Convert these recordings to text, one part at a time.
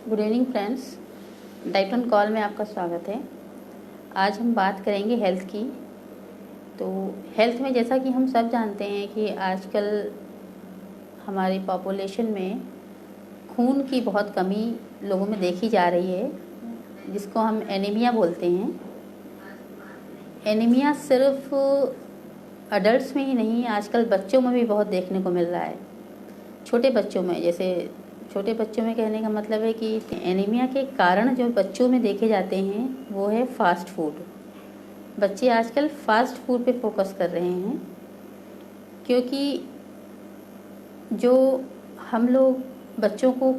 Good evening friends, diet on call में आपका स्वागत है। आज हम बात करेंगे हेल्थ की। तो हेल्थ में जैसा कि हम सब जानते हैं कि आजकल हमारी पॉपुलेशन में खून की बहुत कमी लोगों में देखी जा रही है, जिसको हम एनीमिया बोलते हैं। एनीमिया सिर्फ अडल्ट्स में ही नहीं, आजकल बच्चों में भी बहुत देखने को मिल रहा है। छोटे बच्चों में, जैसे छोटे बच्चों में कहने का मतलब है कि एनीमिया के कारण जो बच्चों में देखे जाते हैं वो है फास्ट फूड। बच्चे आजकल फास्ट फूड पे फोकस कर रहे हैं, क्योंकि जो हम लोग बच्चों को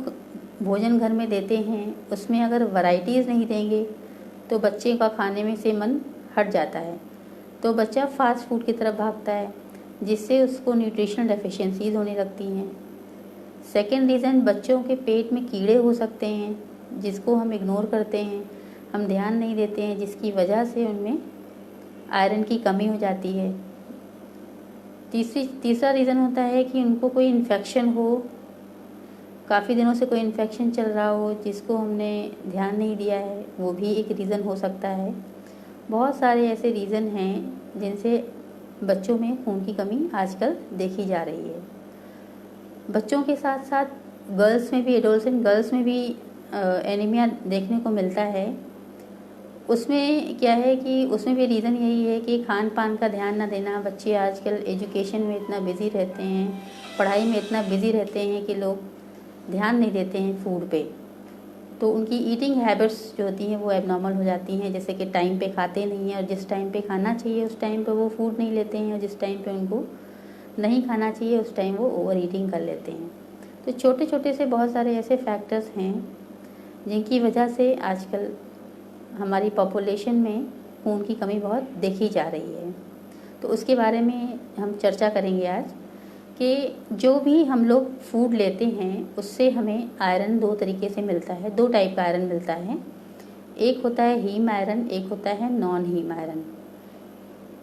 भोजन घर में देते हैं उसमें अगर वैरायटीज़ नहीं देंगे तो बच्चे का खाने में से मन हट जाता है, तो बच्चा फास्ट फूड की तरफ भागता है, जिससे उसको न्यूट्रिशनल डेफिशिएंसीज होने लगती हैं। सेकेंड रीज़न, बच्चों के पेट में कीड़े हो सकते हैं, जिसको हम इग्नोर करते हैं, हम ध्यान नहीं देते हैं, जिसकी वजह से उनमें आयरन की कमी हो जाती है। तीसरा रीज़न होता है कि उनको कोई इन्फेक्शन हो, काफ़ी दिनों से कोई इन्फेक्शन चल रहा हो जिसको हमने ध्यान नहीं दिया है, वो भी एक रीज़न हो सकता है। बहुत सारे ऐसे रीज़न हैं जिनसे बच्चों में खून की कमी आजकल देखी जा रही है। बच्चों के साथ साथ गर्ल्स में भी, एडोलसेंट गर्ल्स में भी एनीमिया देखने को मिलता है। उसमें क्या है कि उसमें भी रीज़न यही है कि खान पान का ध्यान ना देना। बच्चे आजकल एजुकेशन में इतना बिज़ी रहते हैं, पढ़ाई में इतना बिज़ी रहते हैं कि लोग ध्यान नहीं देते हैं फूड पे, तो उनकी ईटिंग हैबिट्स जो होती हैं वो एबनॉर्मल हो जाती हैं। जैसे कि टाइम पे खाते नहीं हैं, और जिस टाइम पे खाना चाहिए उस टाइम पे वो फूड नहीं लेते हैं, और जिस टाइम पे उनको नहीं खाना चाहिए उस टाइम वो ओवर ईटिंग कर लेते हैं। तो छोटे छोटे से बहुत सारे ऐसे फैक्टर्स हैं जिनकी वजह से आजकल हमारी पॉपुलेशन में खून की कमी बहुत देखी जा रही है। तो उसके बारे में हम चर्चा करेंगे आज कि जो भी हम लोग फूड लेते हैं उससे हमें आयरन दो तरीके से मिलता है, दो टाइप का आयरन मिलता है। एक होता है हीम आयरन, एक होता है नॉन हीम आयरन।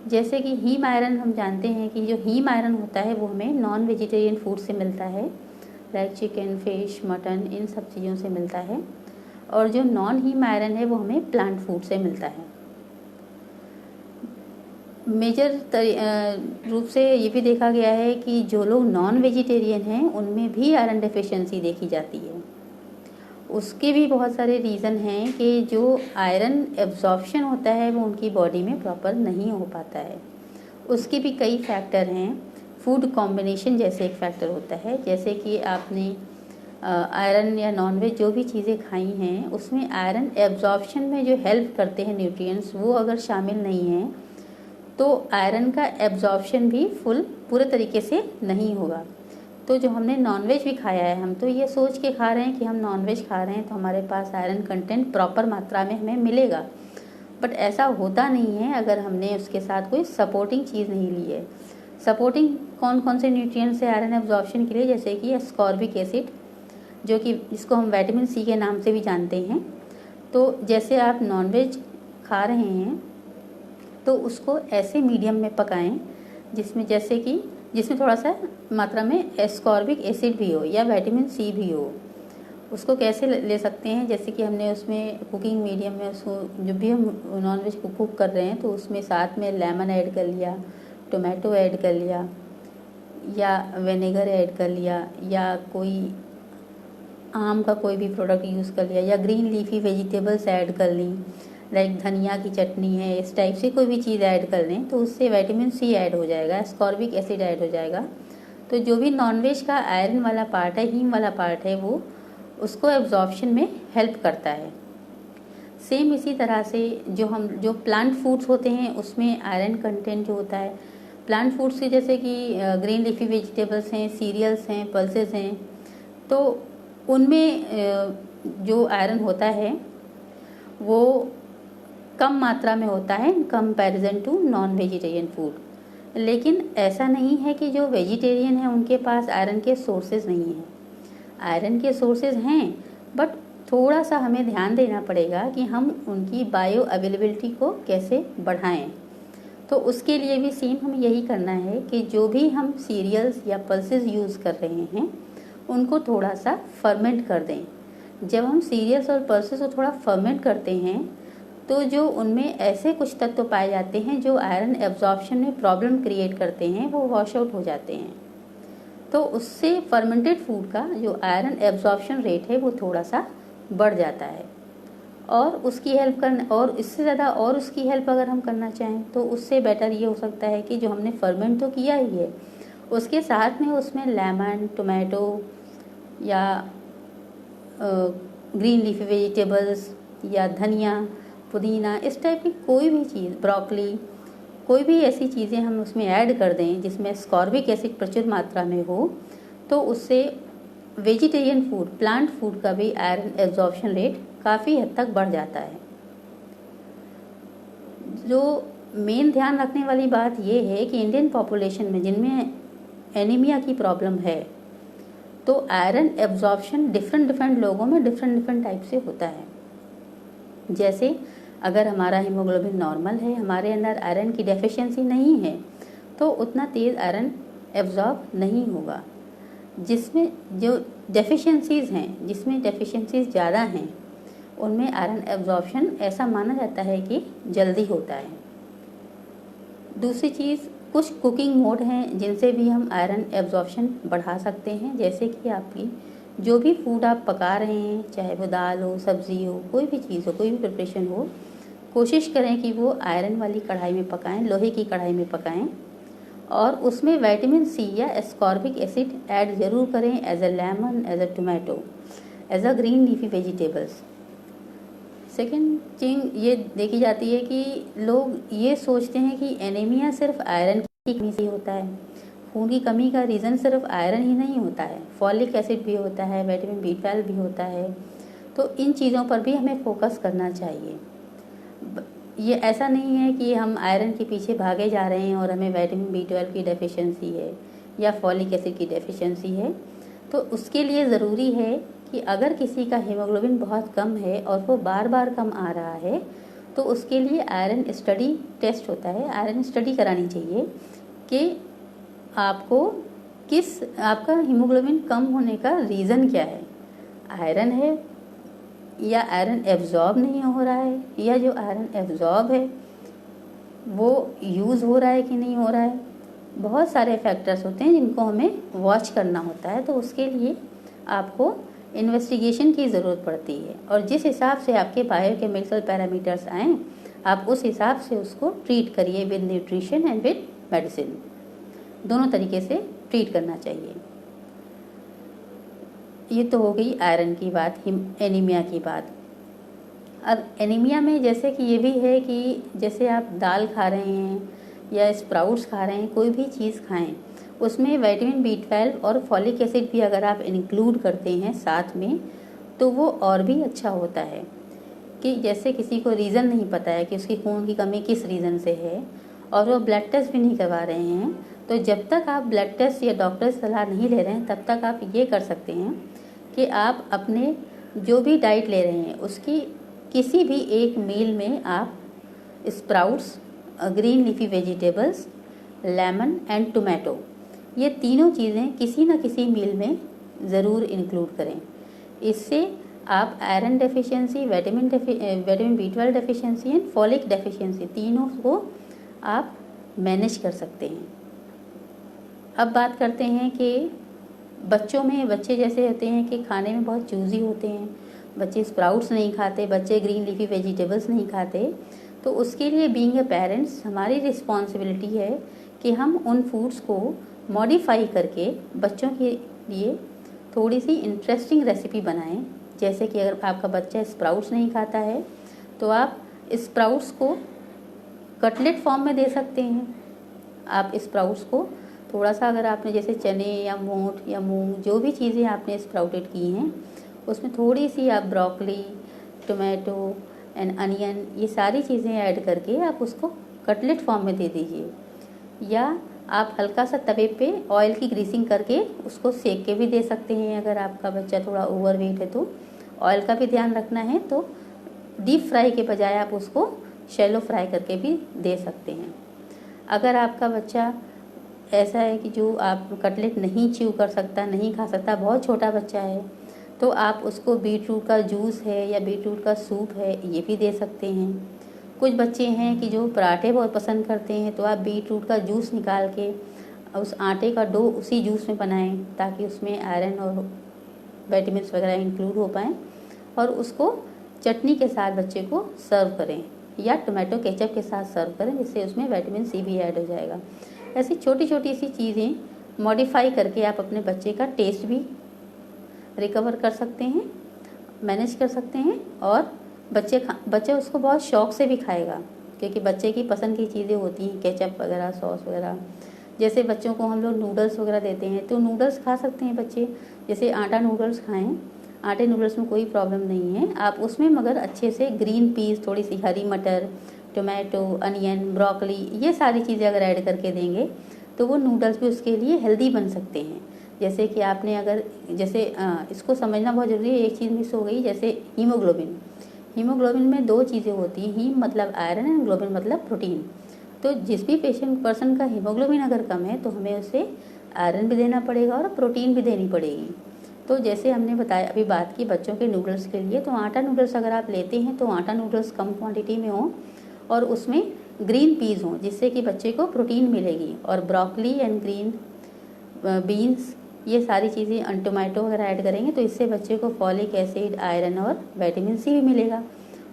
जैसे कि हीम आयरन हम जानते हैं कि जो हीम आयरन होता है वो हमें नॉन वेजिटेरियन फूड से मिलता है, लाइक चिकन, फिश, मटन, इन सब चीज़ों से मिलता है। और जो नॉन हीम आयरन है वो हमें प्लांट फूड से मिलता है। मेजर रूप से ये भी देखा गया है कि जो लोग नॉन वेजिटेरियन हैं उनमें भी आयरन डेफिशिएंसी देखी जाती है। उसके भी बहुत सारे रीज़न हैं कि जो आयरन एब्जॉर्प्शन होता है वो उनकी बॉडी में प्रॉपर नहीं हो पाता है। उसके भी कई फैक्टर हैं। फूड कॉम्बिनेशन जैसे एक फैक्टर होता है, जैसे कि आपने आयरन या नॉनवेज जो भी चीज़ें खाई हैं उसमें आयरन एब्जॉर्प्शन में जो हेल्प करते हैं न्यूट्रिएंट्स, वो अगर शामिल नहीं हैं तो आयरन का एब्जॉर्प्शन भी पूरे तरीके से नहीं होगा। तो जो हमने नॉनवेज भी खाया है, हम तो ये सोच के खा रहे हैं कि हम नॉनवेज खा रहे हैं तो हमारे पास आयरन कंटेंट प्रॉपर मात्रा में हमें मिलेगा, बट ऐसा होता नहीं है अगर हमने उसके साथ कोई सपोर्टिंग चीज़ नहीं ली है। सपोर्टिंग कौन कौन से न्यूट्रिएंट्स है आयरन एब्जॉर्प्शन के लिए, जैसे कि एस्कॉर्बिक एसिड, जो कि जिसको हम विटामिन सी के नाम से भी जानते हैं। तो जैसे आप नॉनवेज खा रहे हैं तो उसको ऐसे मीडियम में पकाएं जिसमें थोड़ा सा मात्रा में एस्कॉर्बिक एसिड भी हो या विटामिन सी भी हो। उसको कैसे ले सकते हैं, जैसे कि हमने उसमें कुकिंग मीडियम में उसको जब भी हम नॉनवेज को कुक कर रहे हैं तो उसमें साथ में लेमन ऐड कर लिया, टोमेटो ऐड कर लिया, या विनेगर ऐड कर लिया, या कोई आम का कोई भी प्रोडक्ट यूज़ कर लिया, या ग्रीन लीफी वेजिटेबल्स ऐड कर ली, लाइक धनिया की चटनी है, इस टाइप से कोई भी चीज़ ऐड कर लें तो उससे विटामिन सी ऐड हो जाएगा, एस्कॉर्बिक एसिड ऐड हो जाएगा। तो जो भी नॉनवेज का आयरन वाला पार्ट है, हीम वाला पार्ट है, वो उसको एब्जॉर्प्शन में हेल्प करता है। सेम इसी तरह से जो प्लांट फूड्स होते हैं उसमें आयरन कंटेंट जो होता है, प्लांट फूड्स के जैसे कि ग्रीन लीफी वेजिटेबल्स हैं, सीरियल्स हैं, पल्सेस हैं, तो उनमें जो आयरन होता है वो कम मात्रा में होता है in comparison to non vegetarian food. लेकिन ऐसा नहीं है कि जो वेजिटेरियन है उनके पास आयरन के सोर्सेज नहीं हैं। आयरन के सोर्सेज हैं, बट थोड़ा सा हमें ध्यान देना पड़ेगा कि हम उनकी बायो अवेलेबिलिटी को कैसे बढ़ाएं। तो उसके लिए भी सेम हमें यही करना है कि जो भी हम सीरियल्स या पल्सेस यूज़ कर रहे हैं उनको थोड़ा सा फर्मेंट कर दें, जब हम सीरियल्स और पल्सेस को थोड़ा फर्मेंट करते हैं तो जो उनमें ऐसे कुछ तत्व पाए जाते हैं जो आयरन एब्जॉर्प्शन में प्रॉब्लम क्रिएट करते हैं, वो वॉश आउट हो जाते हैं। तो उससे फर्मेंटेड फूड का जो आयरन एब्जॉर्प्शन रेट है वो थोड़ा सा बढ़ जाता है। और उसकी हेल्प करना, और इससे ज़्यादा और उसकी हेल्प अगर हम करना चाहें तो उससे बेटर ये हो सकता है कि जो हमने फर्मेंट तो किया ही है, उसके साथ में उसमें लेमन, टोमेटो या ग्रीन लीफी वेजिटेबल्स या धनिया, पुदीना, इस टाइप की कोई भी चीज़, ब्रोकली, कोई भी ऐसी चीज़ें हम उसमें ऐड कर दें जिसमें स्कॉर्बिक एसिड प्रचुर मात्रा में हो, तो उससे वेजिटेरियन फूड, प्लांट फूड का भी आयरन एब्जॉर्प्शन रेट काफ़ी हद तक बढ़ जाता है। जो मेन ध्यान रखने वाली बात ये है कि इंडियन पॉपुलेशन में जिनमें एनीमिया की प्रॉब्लम है, तो आयरन एब्जॉर्प्शन डिफरेंट लोगों में डिफरेंट टाइप से होता है। जैसे अगर हमारा हीमोग्लोबिन नॉर्मल है, हमारे अंदर आयरन की डेफिशिएंसी नहीं है, तो उतना तेज़ आयरन एब्जॉर्ब नहीं होगा। जिसमें जो डेफिशिएंसीज़ हैं, जिसमें डेफिशिएंसीज़ ज़्यादा हैं, उनमें आयरन एब्जॉर्प्शन ऐसा माना जाता है कि जल्दी होता है। दूसरी चीज़, कुछ कुकिंग मोड हैं जिनसे भी हम आयरन एब्जॉर्प्शन बढ़ा सकते हैं। जैसे कि आपकी जो भी फूड आप पका रहे हैं, चाहे वो दाल हो, सब्ज़ी हो, कोई भी चीज़ हो, कोई भी प्रिपरेशन हो, कोशिश करें कि वो आयरन वाली कढ़ाई में पकाएं, लोहे की कढ़ाई में पकाएं, और उसमें विटामिन सी या एस्कॉर्बिक एसिड ऐड ज़रूर करें as a lemon, as a tomato, as a green leafy vegetables. Second thing ये देखी जाती है कि लोग ये सोचते हैं कि एनीमिया सिर्फ आयरन की कमी से होता है। खून की कमी का रीज़न सिर्फ आयरन ही नहीं होता है, फॉलिक एसिड भी होता है, विटामिन B12 भी होता है। तो इन चीज़ों पर भी हमें फोकस करना चाहिए। ये ऐसा नहीं है कि हम आयरन के पीछे भागे जा रहे हैं और हमें विटामिन B12 की डेफिशिएंसी है या फॉलिक एसिड की डेफिशिएंसी है। तो उसके लिए ज़रूरी है कि अगर किसी का हीमोग्लोबिन बहुत कम है और वो बार बार कम आ रहा है, तो उसके लिए आयरन स्टडी टेस्ट होता है, आयरन स्टडी करानी चाहिए कि आपको आपका हीमोग्लोबिन कम होने का रीज़न क्या है। आयरन है, या आयरन एब्जॉर्ब नहीं हो रहा है, या जो आयरन एब्जॉर्ब है वो यूज़ हो रहा है कि नहीं हो रहा है। बहुत सारे फैक्टर्स होते हैं जिनको हमें वॉच करना होता है। तो उसके लिए आपको इन्वेस्टिगेशन की ज़रूरत पड़ती है, और जिस हिसाब से आपके बायोकेमिकल पैरामीटर्स आएँ, आप उस हिसाब से उसको ट्रीट करिए with nutrition and with medicine. दोनों तरीके से ट्रीट करना चाहिए। ये तो हो गई आयरन की बात, एनीमिया की बात। अब एनीमिया में जैसे कि ये भी है कि जैसे आप दाल खा रहे हैं या स्प्राउट्स खा रहे हैं, कोई भी चीज़ खाएं, उसमें विटामिन B12 और फॉलिक एसिड भी अगर आप इंक्लूड करते हैं साथ में, तो वो और भी अच्छा होता है। कि जैसे किसी को रीज़न नहीं पता है कि उसकी खून की कमी किस रीज़न से है, और वो ब्लड टेस्ट भी नहीं करवा रहे हैं, तो जब तक आप ब्लड टेस्ट या डॉक्टर से सलाह नहीं ले रहे हैं, तब तक आप ये कर सकते हैं कि आप अपने जो भी डाइट ले रहे हैं उसकी किसी भी एक मील में आप sprouts, green leafy vegetables, lemon and tomato, ये तीनों चीज़ें किसी न किसी मील में ज़रूर इंक्लूड करें। इससे आप iron deficiency, vitamin B12 deficiency and folic deficiency, तीनों को आप मैनेज कर सकते हैं। अब बात करते हैं कि बच्चों में, बच्चे जैसे होते हैं कि खाने में बहुत चूज़ी होते हैं, बच्चे स्प्राउट्स नहीं खाते, बच्चे ग्रीन लीफी वेजिटेबल्स नहीं खाते, तो उसके लिए बीइंग ए पेरेंट्स हमारी रिस्पॉन्सिबिलिटी है कि हम उन फूड्स को मॉडिफाई करके बच्चों के लिए थोड़ी सी इंटरेस्टिंग रेसिपी बनाएं। जैसे कि अगर आपका बच्चा स्प्राउट्स नहीं खाता है, तो आप स्प्राउट्स को कटलेट फॉर्म में दे सकते हैं। आप स्प्राउट्स को थोड़ा सा, अगर आपने जैसे चने या मोठ या मूंग, जो भी चीज़ें आपने स्प्राउटेड की हैं, उसमें थोड़ी सी आप ब्रोकली, टोमेटो एंड अनियन, ये सारी चीज़ें ऐड करके आप उसको कटलेट फॉर्म में दे दीजिए। या आप हल्का सा तवे पे ऑयल की ग्रीसिंग करके उसको सेक के भी दे सकते हैं। अगर आपका बच्चा थोड़ा ओवरवेट है तो ऑयल का भी ध्यान रखना है, तो डीप फ्राई के बजाय आप उसको शैलो फ्राई करके भी दे सकते हैं। अगर आपका बच्चा ऐसा है कि जो आप कटलेट नहीं च्यू कर सकता, नहीं खा सकता, बहुत छोटा बच्चा है, तो आप उसको बीट रूट का जूस है या बीट रूट का सूप है ये भी दे सकते हैं। कुछ बच्चे हैं कि जो पराठे बहुत पसंद करते हैं, तो आप बीट रूट का जूस निकाल के उस आटे का डो उसी जूस में बनाएं ताकि उसमें आयरन और विटामिन्स वगैरह इंक्लूड हो पाएँ, और उसको चटनी के साथ बच्चे को सर्व करें या टोमेटो केचप के साथ सर्व करें, जिससे उसमें विटामिन सी भी ऐड हो जाएगा। ऐसी छोटी छोटी सी चीज़ें मॉडिफाई करके आप अपने बच्चे का टेस्ट भी रिकवर कर सकते हैं, मैनेज कर सकते हैं, और बच्चे उसको बहुत शौक़ से भी खाएगा, क्योंकि बच्चे की पसंद की चीज़ें होती हैं केचप वगैरह, सॉस वगैरह। जैसे बच्चों को हम लोग नूडल्स वगैरह देते हैं, तो नूडल्स खा सकते हैं बच्चे, जैसे आटा नूडल्स खाएं, आटे नूडल्स में कोई प्रॉब्लम नहीं है। आप उसमें मगर अच्छे से ग्रीन पीस, थोड़ी सी हरी मटर, टोमेटो, अनियन, ब्रोकली, ये सारी चीज़ें अगर ऐड करके देंगे तो वो नूडल्स भी उसके लिए हेल्दी बन सकते हैं। जैसे कि आपने अगर इसको समझना बहुत ज़रूरी है, एक चीज़ मिस हो गई, जैसे हीमोग्लोबिन में दो चीज़ें होती हैं, हीम मतलब आयरन एंड ग्लोबिन मतलब प्रोटीन। तो जिस भी पर्सन का हीमोग्लोबिन अगर कम है तो हमें उसे आयरन भी देना पड़ेगा और प्रोटीन भी देनी पड़ेगी। तो जैसे हमने बताया, अभी बात की बच्चों के नूडल्स के लिए, तो आटा नूडल्स अगर आप लेते हैं तो आटा नूडल्स कम क्वांटिटी में हो और उसमें ग्रीन पीस हों, जिससे कि बच्चे को प्रोटीन मिलेगी, और ब्रोकली एंड ग्रीन बीन्स, ये सारी चीज़ें, टोमेटो वगैरह ऐड करेंगे तो इससे बच्चे को फॉलिक एसिड, आयरन और विटामिन सी भी मिलेगा।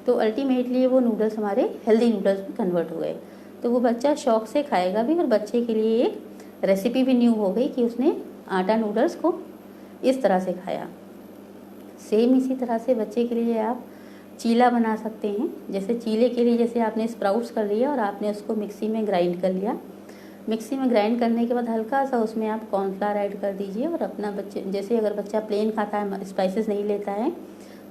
तो अल्टीमेटली वो नूडल्स हमारे हेल्दी नूडल्स में कन्वर्ट हो गए, तो वो बच्चा शौक़ से खाएगा भी, और बच्चे के लिए एक रेसिपी भी न्यू हो गई कि उसने आटा नूडल्स को इस तरह से खाया। सेम इसी तरह से बच्चे के लिए आप चीला बना सकते हैं। जैसे चीले के लिए जैसे आपने स्प्राउट्स कर लिया और आपने उसको मिक्सी में ग्राइंड कर लिया। मिक्सी में ग्राइंड करने के बाद हल्का सा उसमें आप कॉर्नफ्लावर ऐड कर दीजिए, और अपना बच्चे, जैसे अगर बच्चा प्लेन खाता है, स्पाइसेस नहीं लेता है,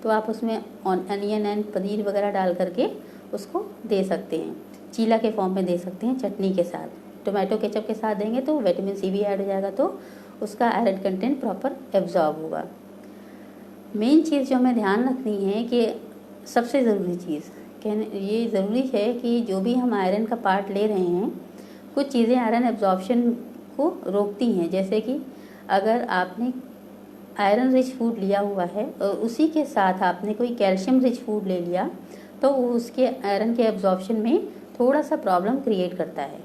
तो आप उसमें अनियन एंड पनीर वगैरह डाल करके उसको दे सकते हैं, चीला के फॉर्म में दे सकते हैं चटनी के साथ। टोमेटो केचप के साथ देंगे तो विटामिन सी भी ऐड हो जाएगा, तो उसका आयरन कंटेंट प्रॉपर एब्जॉर्ब होगा। मेन चीज़ जो हमें ध्यान रखनी है कि सबसे ज़रूरी चीज़ ये ज़रूरी है कि जो भी हम आयरन का पार्ट ले रहे हैं, कुछ चीज़ें आयरन एब्जॉर्प्शन को रोकती हैं। जैसे कि अगर आपने आयरन रिच फूड लिया हुआ है और उसी के साथ आपने कोई कैल्शियम रिच फूड ले लिया, तो उसके आयरन के एब्जॉर्प्शन में थोड़ा सा प्रॉब्लम क्रिएट करता है।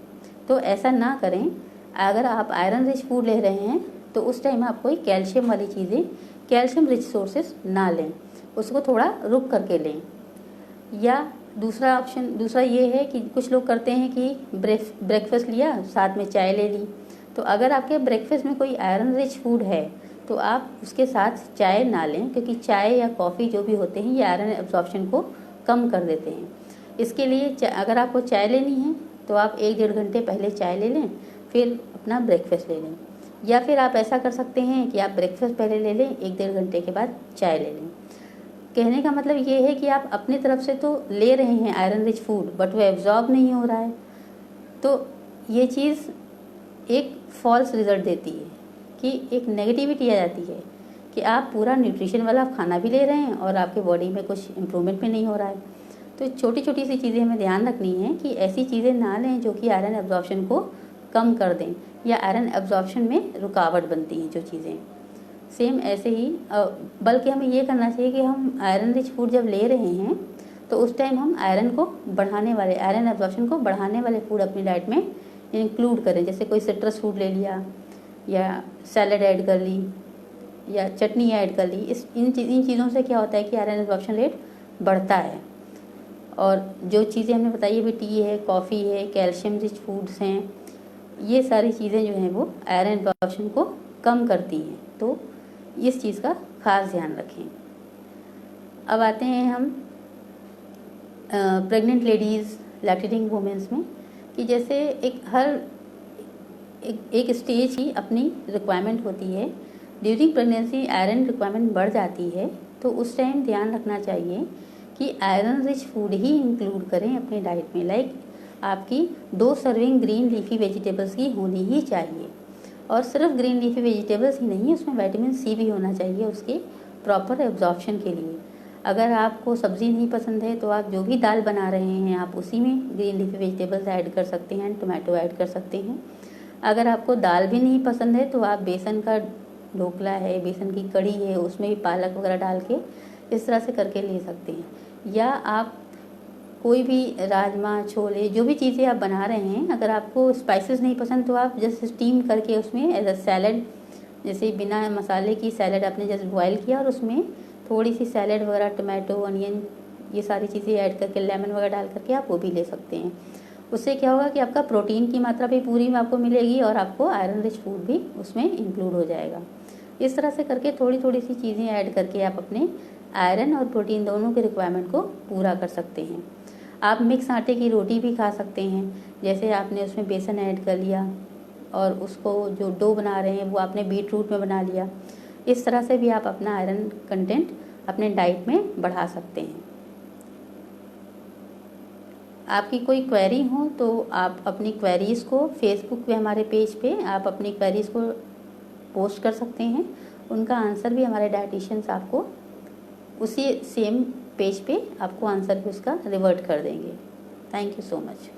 तो ऐसा ना करें। अगर आप आयरन रिच फूड ले रहे हैं तो उस टाइम आप कोई कैल्शियम वाली चीज़ें, कैल्शियम रिच सोर्सेस ना लें, उसको थोड़ा रुक करके लें। या दूसरा ये है कि कुछ लोग करते हैं कि ब्रेकफास्ट लिया, साथ में चाय ले ली। तो अगर आपके ब्रेकफास्ट में कोई आयरन रिच फूड है तो आप उसके साथ चाय ना लें, क्योंकि चाय या कॉफ़ी जो भी होते हैं ये आयरन एब्जॉर्प्शन को कम कर देते हैं। इसके लिए अगर आपको चाय लेनी है तो आप 1-1.5 घंटे पहले चाय ले लें, फिर अपना ब्रेकफास्ट ले लें। या फिर आप ऐसा कर सकते हैं कि आप ब्रेकफास्ट पहले ले लें, 1-1.5 घंटे के बाद चाय ले लें। कहने का मतलब ये है कि आप अपनी तरफ से तो ले रहे हैं आयरन रिच फूड, बट वो एब्जॉर्ब नहीं हो रहा है, तो ये चीज़ एक फॉल्स रिजल्ट देती है कि एक नेगेटिविटी आ जाती है कि आप पूरा न्यूट्रिशन वाला खाना भी ले रहे हैं और आपके बॉडी में कुछ इम्प्रूवमेंट भी नहीं हो रहा है। तो छोटी छोटी सी चीज़ें हमें ध्यान रखनी है कि ऐसी चीज़ें ना लें जो कि आयरन एब्जॉर्प्शन को कम कर दें या आयरन एब्जॉर्प्शन में रुकावट बनती हैं जो चीज़ें। सेम ऐसे ही बल्कि हमें ये करना चाहिए कि हम आयरन रिच फूड जब ले रहे हैं तो उस टाइम हम आयरन एब्जॉर्प्शन को बढ़ाने वाले फूड अपनी डाइट में इंक्लूड करें। जैसे कोई सिट्रस फूड ले लिया या सैलड ऐड कर ली या चटनी ऐड कर ली। इन चीज़ों से क्या होता है कि आयरन एब्जॉर्प्शन रेट बढ़ता है। और जो चीज़ें हमने बताई, अभी टी है, कॉफ़ी है, कैल्शियम रिच फूड्स हैं, ये सारी चीज़ें जो हैं वो आयरन एब्जॉर्प्शन को कम करती हैं। तो इस चीज़ का खास ध्यान रखें। अब आते हैं हम प्रेग्नेंट लेडीज़, लैक्टेटिंग वुमेंस में, कि जैसे एक स्टेज की अपनी रिक्वायरमेंट होती है। ड्यूरिंग प्रेगनेंसी आयरन रिक्वायरमेंट बढ़ जाती है, तो उस टाइम ध्यान रखना चाहिए कि आयरन रिच फूड ही इंक्लूड करें अपनी डाइट में। लाइक आपकी 2 सर्विंग ग्रीन लीफी वेजिटेबल्स की होनी ही चाहिए, और सिर्फ ग्रीन लीफी वेजिटेबल्स ही नहीं, उसमें विटामिन सी भी होना चाहिए उसके प्रॉपर एब्जॉर्प्शन के लिए। अगर आपको सब्ज़ी नहीं पसंद है तो आप जो भी दाल बना रहे हैं आप उसी में ग्रीन लीफी वेजिटेबल्स ऐड कर सकते हैं, टोमेटो ऐड कर सकते हैं। अगर आपको दाल भी नहीं पसंद है तो आप बेसन का ढोकला है, बेसन की कढ़ी है, उसमें भी पालक वगैरह डाल के इस तरह से करके ले सकते हैं। या आप कोई भी राजमा, छोले, जो भी चीज़ें आप बना रहे हैं, अगर आपको स्पाइसेस नहीं पसंद तो आप जस्ट स्टीम करके उसमें एज अ सैलड, जैसे बिना मसाले की सैलड आपने जस्ट बॉयल किया और उसमें थोड़ी सी सैलड वगैरह, टमाटो, अनियन, ये सारी चीज़ें ऐड करके, लेमन वगैरह डाल करके आप वो भी ले सकते हैं। उससे क्या होगा कि आपका प्रोटीन की मात्रा भी पूरी में आपको मिलेगी और आपको आयरन रिच फूड भी उसमें इंक्लूड हो जाएगा। इस तरह से करके थोड़ी थोड़ी सी चीज़ें ऐड करके आप अपने आयरन और प्रोटीन दोनों के रिक्वायरमेंट को पूरा कर सकते हैं। आप मिक्स आटे की रोटी भी खा सकते हैं, जैसे आपने उसमें बेसन ऐड कर लिया और उसको जो डो बना रहे हैं वो आपने बीट रूट में बना लिया। इस तरह से भी आप अपना आयरन कंटेंट अपने डाइट में बढ़ा सकते हैं। आपकी कोई क्वेरी हो तो आप अपनी क्वेरीज़ को फेसबुक पे, हमारे पेज पे आप अपनी क्वेरीज़ को पोस्ट कर सकते हैं। उनका आंसर भी हमारे डाइटिशियंस आपको उसी सेम पेज पे आपको आंसर भी उसका रिवर्ट कर देंगे। Thank you so much.